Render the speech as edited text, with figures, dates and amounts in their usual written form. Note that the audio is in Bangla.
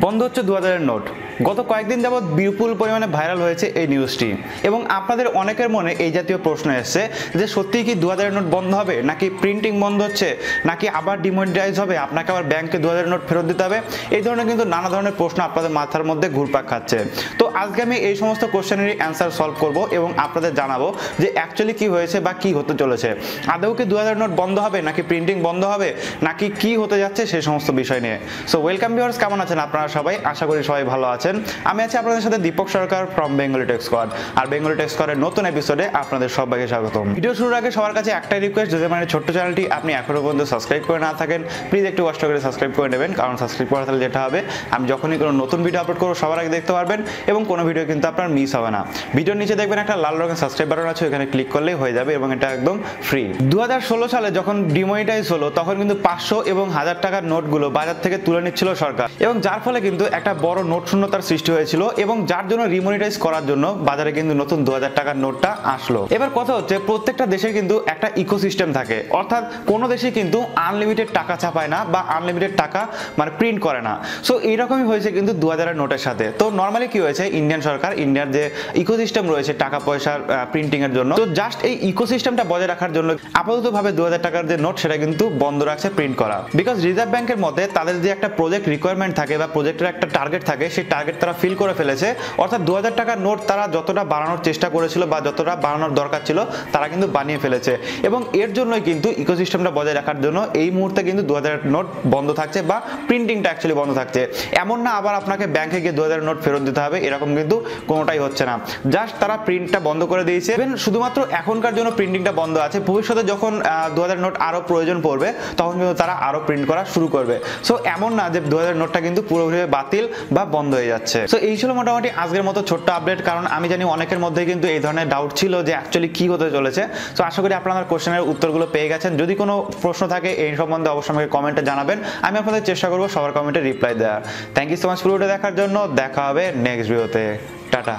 বন্ধ হচ্ছে 2000-এর নোট। গত কয়েকদিন যাবৎ বিপুল পরিমাণে ভাইরাল হয়েছে এই নিউজটি এবং আপনাদের অনেকের মনে এই জাতীয় প্রশ্ন এসেছে যে সত্যিই কি 2000-এর নোট বন্ধ হবে, নাকি প্রিন্টিং বন্ধ হচ্ছে, নাকি আবার ডিমনিটাইজ হবে, আপনাকে আবার ব্যাংকে 2000-এর নোট ফেরত দিতে হবে। এই ধরনের কিন্তু নানা ধরনের প্রশ্ন আপনাদের মাথার মধ্যে ঘুরপাক খাচ্ছে। তো আজকে আমি এই সমস্ত কোশ্চেনেরই অ্যান্সার সলভ করব এবং আপনাদের জানাবো যে অ্যাকচুয়ালি কি হয়েছে বা কি হতে চলেছে। আদৌ কি 2000-এর নোট বন্ধ হবে, নাকি প্রিন্টিং বন্ধ হবে, নাকি কি হতে যাচ্ছে সেই সমস্ত বিষয় নিয়ে। সো ওয়েলকাম ভিউয়ার্স, কেমন আছেন আপনারা সবাই? আশা করি সবাই ভালো আছেন। আমি আছি আপনাদের সাথে Deepak Sarkar from Bengali Tech Squad. আর বেঙ্গলি টেক স্কোয়াডের নতুন এপিসোডে আপনাদের সবাইকে স্বাগতম। ভিডিও শুরুর আগে সবার কাছে একটাই রিকোয়েস্ট, যদি মানে ছোট্ট চ্যানেলটি আপনি এখনো পর্যন্ত সাবস্ক্রাইব করে না থাকেন, প্লিজ একটু কষ্ট করে সাবস্ক্রাইব করে নেবেন। কারণ সাবস্ক্রাইব করা তাহলে যেটা হবে, আমি যখনই কোনো নতুন ভিডিও আপলোড করবো সবার আগে দেখতে পারবেন এবং কোনো ভিডিও কিন্তু আপনার মিস হবে না। ভিডিওর নিচে দেখবেন একটা লাল রঙের সাবস্ক্রাইব বাটন আছে, ওখানে ক্লিক করলেই হয়ে যাবে এবং এটা একদম ফ্রি। 2016 সালে যখন ডিমনিটাইজ হলো তখন কিন্তু 500 এবং 1000 টাকার নোটগুলো বাজার থেকে তুলে নিচ্ছিল সরকার, এবং যার ফলে কিন্তু একটা বড় নোট শূন্যতার সৃষ্টি হয়েছিল এবং যার জন্য রিমনিটাইজ করার জন্য বাজারে কিন্তু নতুন 2000 টাকার নোটটা আসলো। এবার কথা হচ্ছে, প্রত্যেকটা দেশের কিন্তু একটা ইকোসিস্টেম থাকে, অর্থাৎ কোনো দেশে কিন্তু আনলিমিটেড টাকা ছাপায় না বা আনলিমিটেড টাকা মানে প্রিন্ট করে না। সো এইরকমই হয়েছে কিন্তু 2000-এর নোটের সাথে। তো নর্মালি কি হয়েছে, ইন্ডিয়ান সরকার, ইন্ডিয়ার যে ইকোসিস্টেম রয়েছে টাকা পয়সার প্রিন্টিং এর জন্য, তো জাস্ট এই ইকোসিস্টেমটা বজায় রাখার জন্য আপাতত ভাবে 2000 টাকার যে নোট সেটা কিন্তু বন্ধ রাখছে প্রিন্ট করা। বিকজ রিজার্ভ ব্যাংকের মধ্যে তাদের যে একটা প্রজেক্ট রিকোয়ারমেন্ট থাকে বা প্রজেক্টের একটা টার্গেট থাকে, সেই টার্গেট তারা ফিল করে ফেলেছে। অর্থাৎ 2000 টাকার নোট তারা যতটা বাড়ানোর চেষ্টা করেছিল বা যতটা বাড়ানোর দরকার ছিল তারা কিন্তু বানিয়ে ফেলেছে, এবং এর জন্যই কিন্তু ইকোসিস্টেমটা বজায় রাখার জন্য এই মুহূর্তে কিন্তু 2000 নোট বন্ধ থাকছে বা প্রিন্টিংটা অ্যাকচুয়ালি বন্ধ থাকছে। এমন না আবার আপনাকে ব্যাংকে গিয়ে 2000 নোট ফেরত দিতে হবে, এরকম কিন্তু কোনোটাই হচ্ছে না। জাস্ট তারা প্রিন্টটা বন্ধ করে দিয়েছে। শুধুমাত্র এখনকার জন্য প্রিন্টিংটা বন্ধ আছে, ভবিষ্যতে যখন 2000 নোট আরো প্রয়োজন পড়বে তখন কিন্তু তারা আরো প্রিন্ট করা শুরু করবে। সো এমন না যে 2000 নোটটা কিন্তু পুরোপুরি বাতিল বা বন্ধ হয়ে যাচ্ছে। সো এই ছিল মোটামুটি আজকের মতো ছোট্ট আপডেট, কারণ আমি জানি অনেকের মধ্যে কিন্তু এই ধরনের ডাউট ছিল যে অ্যাকচুয়ালি কি হতে চলেছে। সো আশা করি আপনারা কোশ্চেনের উত্তরগুলো পেয়ে গেছেন। যদি কোনো প্রশ্ন থাকে এই সম্বন্ধে অবশ্যই আমাকে কমেন্টে জানাবেন, আমি আপনাদের চেষ্টা করবো সবার কমেন্টে রিপ্লাই দেওয়ার। থ্যাংক ইউ সো মাচ ভিডিওটা দেখার জন্য। দেখা হবে নেক্সট ভিডিওতে। টাটা।